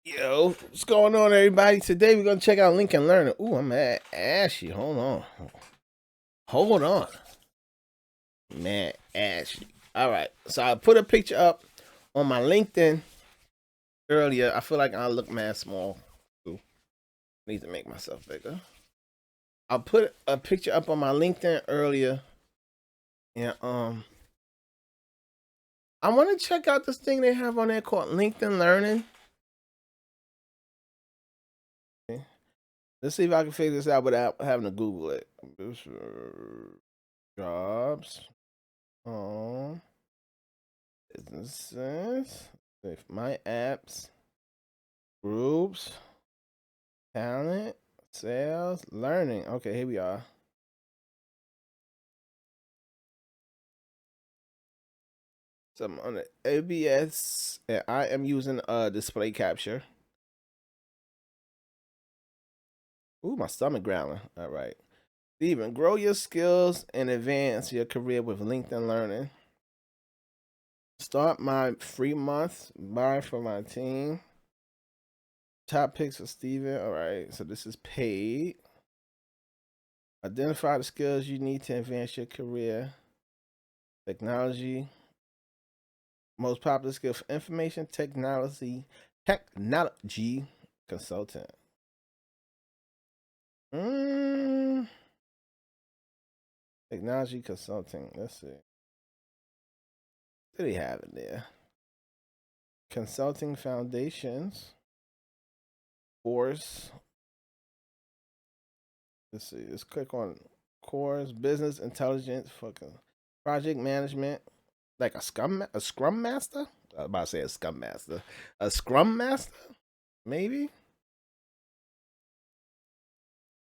Yo, what's going on, everybody? Today we're gonna check out Lincoln Learning. Ooh, I'm at Ashy. Hold on, hold on, man, Ashy. All right, so I put a picture up on my LinkedIn earlier. I feel like I look mad small. Ooh, need to make myself bigger. I put a picture up on my LinkedIn earlier, and I want to check out this thing they have on there called LinkedIn Learning. Let's see if I can figure this out without having to Google it. Jobs. Businesses, my apps, groups, talent, sales, learning. Okay, here we are. So I'm on the ABS, and I am using display capture. Ooh, my stomach growling. All right. Steven, grow your skills and advance your career with LinkedIn Learning. Start my free month. Buy for my team. Top picks for Steven. All right. So this is paid. Identify the skills you need to advance your career. Technology. Most popular skill for information technology consultant. Mm, Technology consulting. Let's see. What do they have in there? Consulting foundations. Course. Let's see. Let's click on course. Business intelligence. Fucking project management. Like a scrum master. I was about to say a scum master. A scrum master? Maybe.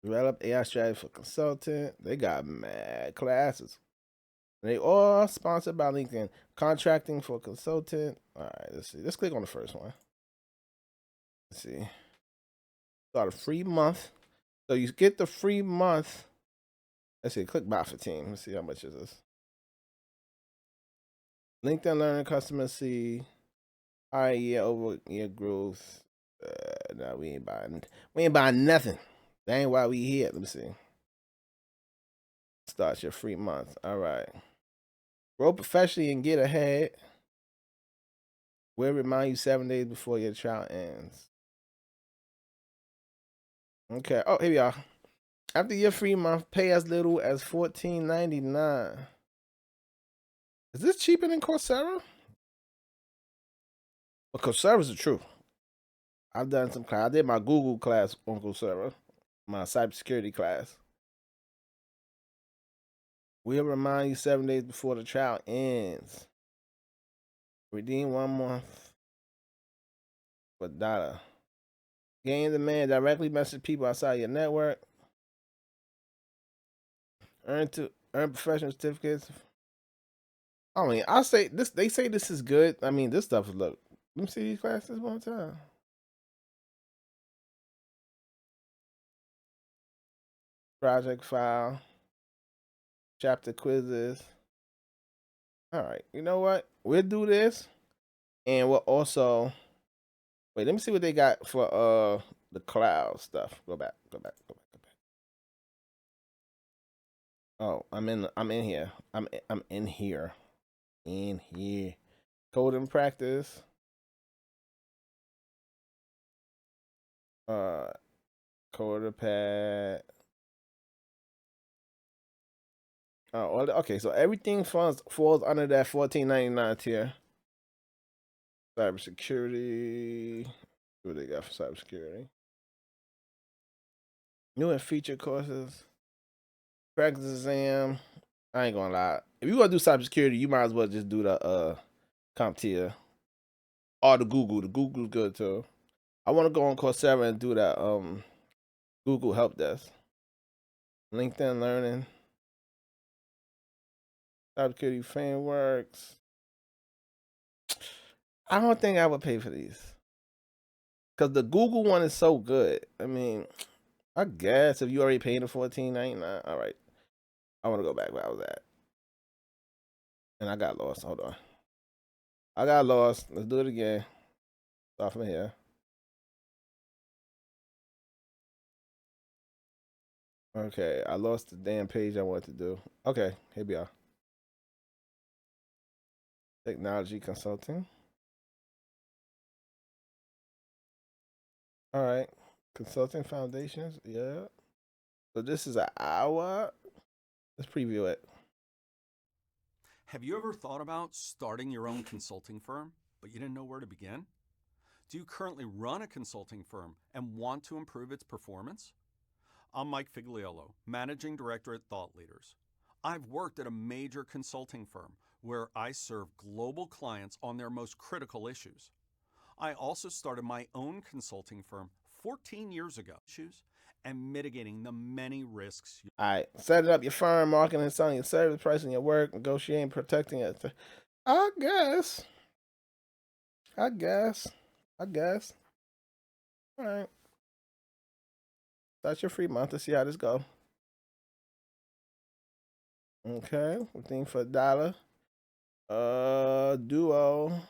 Develop AI strategy for consultant. They got mad classes. They all sponsored by LinkedIn. Contracting for consultant. All right, let's see. Let's click on the first one. Let's see. Start a free month. So you get the free month. Let's see. Click buy for team. Let's see how much is this. LinkedIn Learning customer see high year over year growth. No, we ain't buying. We ain't buying nothing. That ain't why we here. Let me see. Start your free month. All right. Grow professionally and get ahead. We'll remind you 7 days before your trial ends. Okay. Oh, here we are. After your free month, pay as little as $14.99. Is this cheaper than Coursera? Well, Coursera's the truth. I've done some class. I did my Google class on Coursera, my cybersecurity class. We'll remind you 7 days before the trial ends. Redeem 1 month for data. Gain demand directly message people outside your network. Earn professional certificates. I mean, I say this. They say this is good. I mean, this stuff is look. Let me see these classes one time. Project file, chapter quizzes. All right, you know what? We'll do this, and we'll also wait. Let me see what they got for the cloud stuff. Go back. Go back. Go back. Go back. Oh, I'm in here. I'm in here. In here. Coding practice. Uh, Coder pad. Oh, okay. So everything falls under that $14.99 tier. Cybersecurity. What they got for cybersecurity? New and feature courses. Practice exam. I ain't gonna lie. If you gonna do cybersecurity, you might as well just do the CompTIA or the Google. The Google's good too. I want to go on Coursera and do that Google Help Desk. LinkedIn Learning. Cybersecurity frameworks. I don't think I would pay for these because the Google one is so good. I mean, I guess if you already paid the $14.99, all right. I want to go back where I was at, and I got lost. Hold on, I got lost. Let's do it again. Start from here. Okay, I lost the damn page I wanted to do. Okay, here we are. Technology consulting. All right. Consulting foundations. Yeah. So this is an hour. Let's preview it. Have you ever thought about starting your own consulting firm, but you didn't know where to begin? Do you currently run a consulting firm and want to improve its performance? I'm Mike Figliolo, Managing Director at Thought Leaders. I've worked at a major consulting firm where I serve global clients on their most critical issues. I also started my own consulting firm 14 years ago. And mitigating the many risks. All right. Setting up your firm, marketing and selling your service, pricing your work, negotiating, protecting it. I guess. I guess. I guess. All right. That's your free month. Let's see how this go. Okay. Thing for $1. Duo.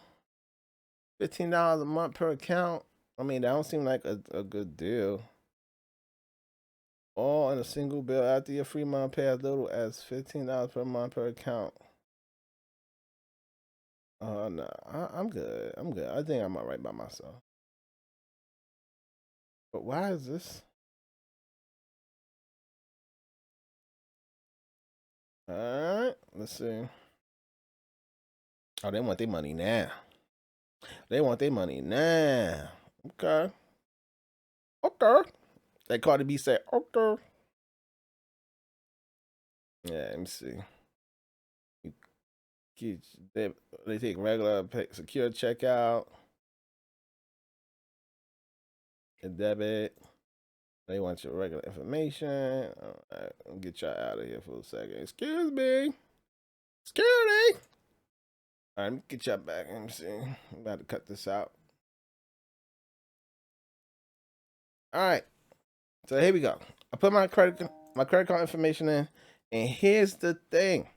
$15 a month per account. I mean, that don't seem like a good deal. All in a single bill after your free month, pay as little as $15 per month per account. No, I'm good. I'm good. I think I'm all right by myself. But why is this? All right, let's see. Oh, they want their money now. They want their money now. Okay. Okay. That Cardi B said, okay. Yeah, let me see. They take regular secure checkout and debit. They want your regular information. All right, I'll get y'all out of here for a second. Excuse me. Security. All right, let me get y'all back. Let me see. I'm about to cut this out. All right. So here we go. I put my credit card information in, and here's the thing: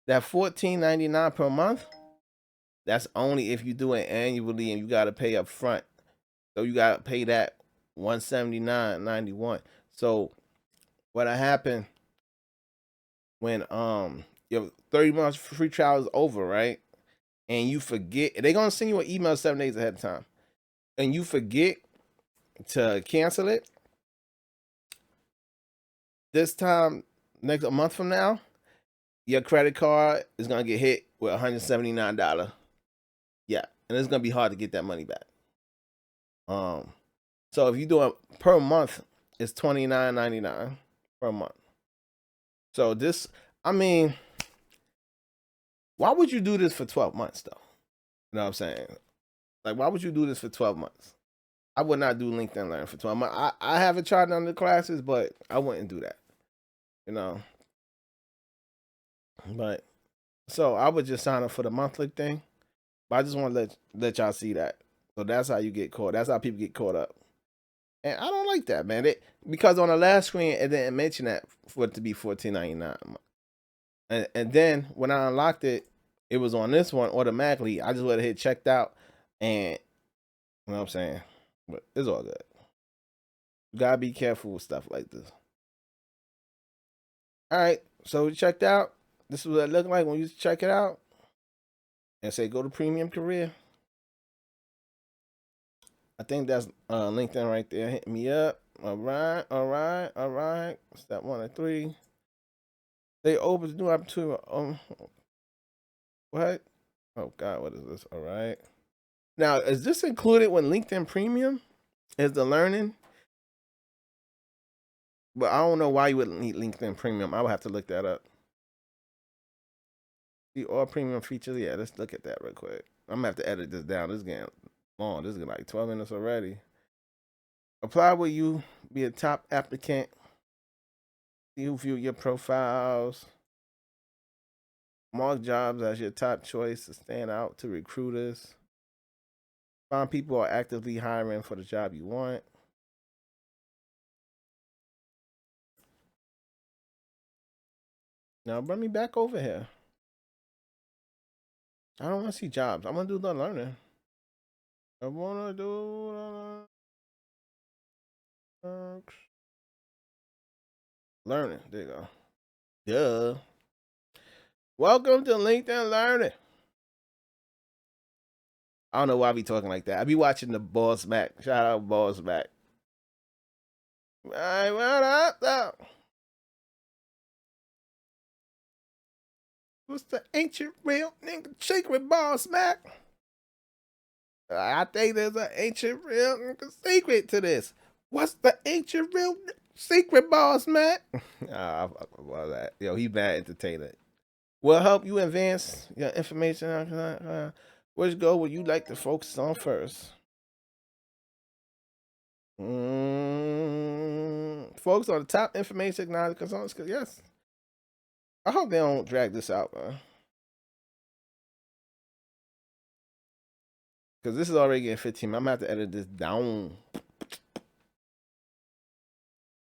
that $14.99 per month. That's only if you do it annually and you gotta pay up front. So you gotta pay that $179.91. So what happened when your 30 months free trial is over, right? And you forget, they're gonna send you an email 7 days ahead of time, and you forget to cancel it. This time, next a month from now, your credit card is gonna get hit with $179. Yeah, and it's gonna be hard to get that money back. So if you do it per month, it's $29.99 per month. So this, I mean, why would you do this for 12 months though? You know what I'm saying? Like, why would you do this for 12 months? I would not do LinkedIn Learn for 12 months. I haven't tried none of the classes, but I wouldn't do that. You know. But so I would just sign up for the monthly thing. But I just want to let y'all see that. So that's how you get caught. That's how people get caught up. And I don't like that, man. Because on the last screen it didn't mention that for it to be $14.99. And then when I unlocked it, it was on this one automatically. I just let it hit checked out, and you know what I'm saying. But it's all good. You gotta be careful with stuff like this. All right, so we checked out. This is what it looked like when you check it out, and say go to Premium Career. I think that's LinkedIn right there. Hit me up. All right, all right, all right. Step 1 and 3. They open the new opportunity. What? Oh God, what is this? All right. Now, is this included with LinkedIn Premium? Is the learning? But I don't know why you would need LinkedIn Premium. I would have to look that up. The all premium features. Yeah, let's look at that real quick. I'm gonna have to edit this down. This is getting long. This is like 12 minutes already. Apply will you be a top applicant? You view your profiles. Mark jobs as your top choice to stand out to recruiters. Find people who are actively hiring for the job you want. Now bring me back over here. I don't want to see jobs. I want to do the learning. I want to do the Learning. There you go. Duh. Welcome to LinkedIn Learning. I don't know why I be talking like that. I be watching the Boss Mac. Shout out Boss Mac. All right, what up, though? What's the ancient real nigga secret, Boss Mac? I think there's an ancient real nigga secret to this. What's the ancient real secret, Boss Mac? I fuck about that. Yo, he bad entertainer. Will help you advance your information. Which goal would you like to focus on first? Focus on the top information technology consultants. Yes. I hope they don't drag this out, man. Because this is already getting 15. I'm going to have to edit this down.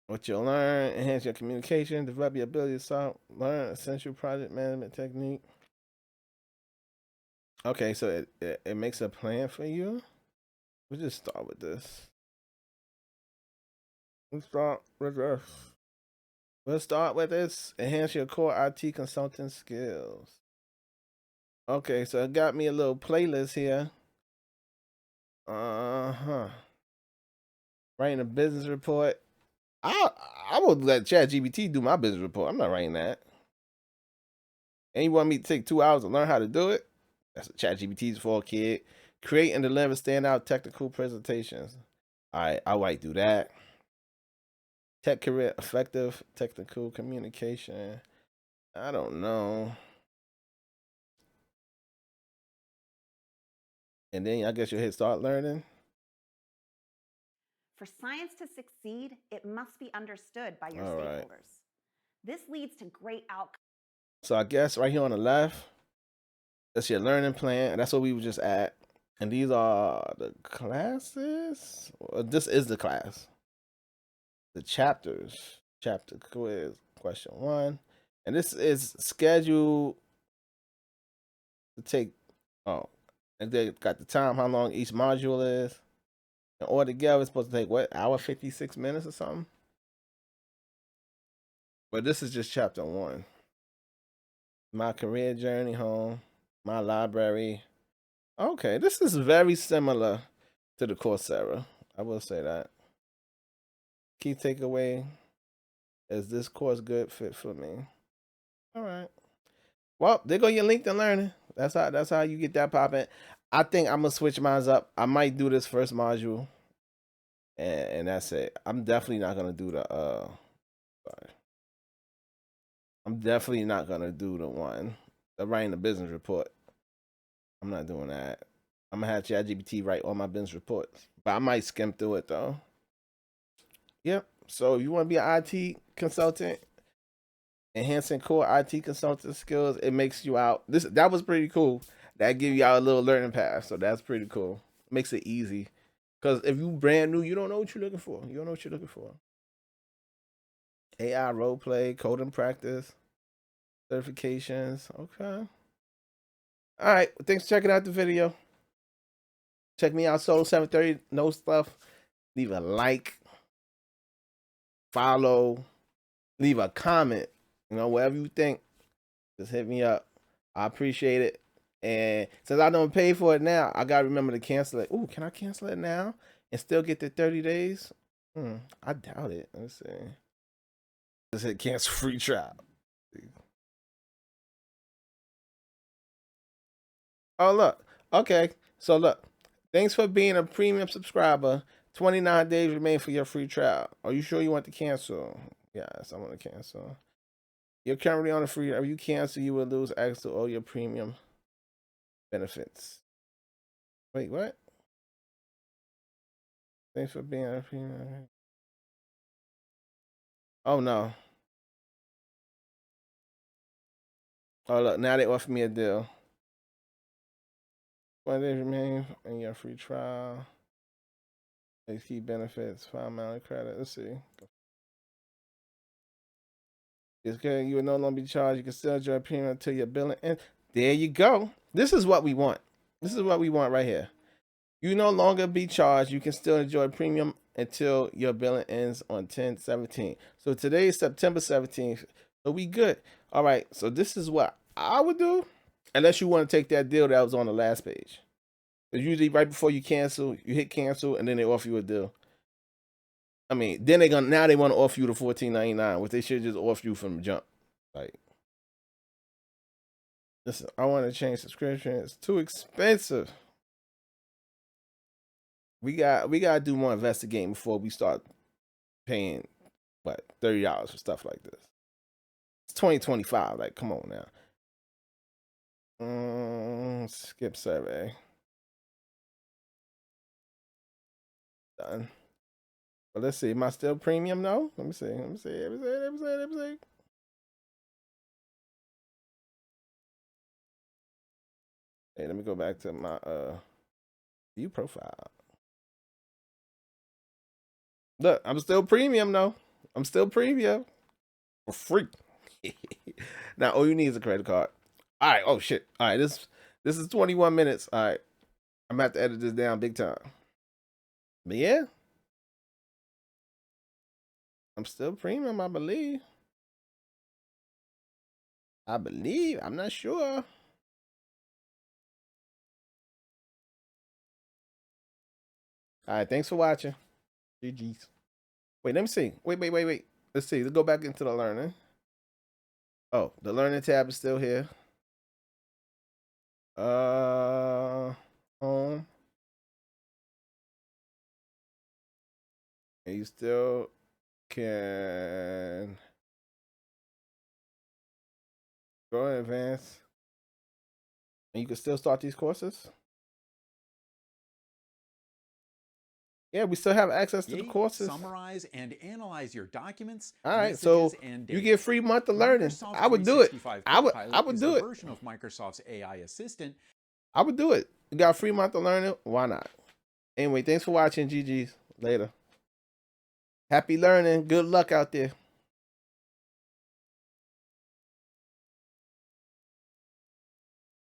What you'll learn, enhance your communication, develop your ability to solve, learn essential project management technique. Okay, so it makes a plan for you. We'll just start with this. Let's start with this. Let's start with this. Enhance your core IT consulting skills. Okay, so it got me a little playlist here. Writing a business report. I would let ChatGPT do my business report. I'm not writing that. And you want me to take 2 hours to learn how to do it? That's what ChatGPT's for, kid. Create and deliver standout technical presentations. All right, I might do that. Tech career, effective technical communication. I don't know. And then I guess you'll hit start learning. For science to succeed, it must be understood by your stakeholders. This leads to great outcomes. So I guess right here on the left, that's your learning plan. And that's what we were just at. And these are the classes. This is the class. The chapters. Chapter quiz, question 1. And this is scheduled to take, and they got the time, how long each module is. And altogether, it's supposed to take, what, hour 56 minutes or something? But this is just chapter 1. My career journey home, my library. Okay, this is very similar to the Coursera. I will say that. Key takeaway, is this course good fit for me? All right. Well, there go your LinkedIn Learning. That's how you get that popping. I think I'm gonna switch mine up. I might do this first module, and that's it. I'm definitely not gonna do the sorry. I'm definitely not gonna do the one, the writing the business report. I'm not doing that. I'm gonna have ChatGPT write all my business reports, but I might skim through it though. Yep. So if you want to be an IT consultant, enhancing core IT consultant skills, it makes you out. That was pretty cool. That give you out a little learning path, so that's pretty cool. Makes it easy. Because if you brand new, you don't know what you're looking for. You don't know what you're looking for. AI role play, coding practice, certifications. Okay. All right. Thanks for checking out the video. Check me out, Solo 730. Know stuff. Leave a like. Follow. Leave a comment. Whatever you think. Just hit me up. I appreciate it. And since I don't pay for it now, I gotta remember to cancel it. Ooh, can I cancel it now and still get the 30 days? I doubt it. Let's see. Just hit cancel free trial. Oh, look. Okay. So look. Thanks for being a premium subscriber. 29 days remain for your free trial. Are you sure you want to cancel? Yes, I want to cancel. You're currently on a free. If you cancel, you will lose access to all your premium benefits. Wait, what? Thanks for being a premium. Oh no. Oh look, now they offer me a deal. 20 days remain in your free trial. Key benefits, $5 credit. Let's see. It's good. You will no longer be charged. You can still enjoy premium until your billing. And there you go. This is what we want. This is what we want right here. You no longer be charged. You can still enjoy premium until your billing ends on 10/17. So today is September 17th. So we good. All right. So this is what I would do, unless you want to take that deal that was on the last page. It's usually right before you cancel, you hit cancel, and then they offer you a deal. I mean, then they want to offer you the $14.99, which they should just offer you from the jump. Like, listen, I want to change subscription. It's too expensive. We gotta do more investigating before we start paying what $30 for stuff like this. It's 2025. Like, come on now. Skip survey. Done. But let's see. Am I still premium? No. Let me see. Let me see. Hey, let me go back to my view profile. Look, I'm still premium though. I'm still premium for free. Now all you need is a credit card. All right. Oh shit. All right. This is 21 minutes. All right. I'm gonna have to edit this down big time. But yeah, I'm still premium. I believe. I'm not sure. All right. Thanks for watching. GG's. Wait, let me see. Wait. Let's see. Let's go back into the learning. Oh, the learning tab is still here. Home. And you still can go in advance. And you can still start these courses. Yeah, we still have access to the courses. Summarize and analyze your documents. All right, so you get a free month of learning. I would do it. I would do it. Version of Microsoft's AI assistant. I would do it. You got a free month of learning. Why not? Anyway, thanks for watching. GG's. Later. Happy learning. Good luck out there.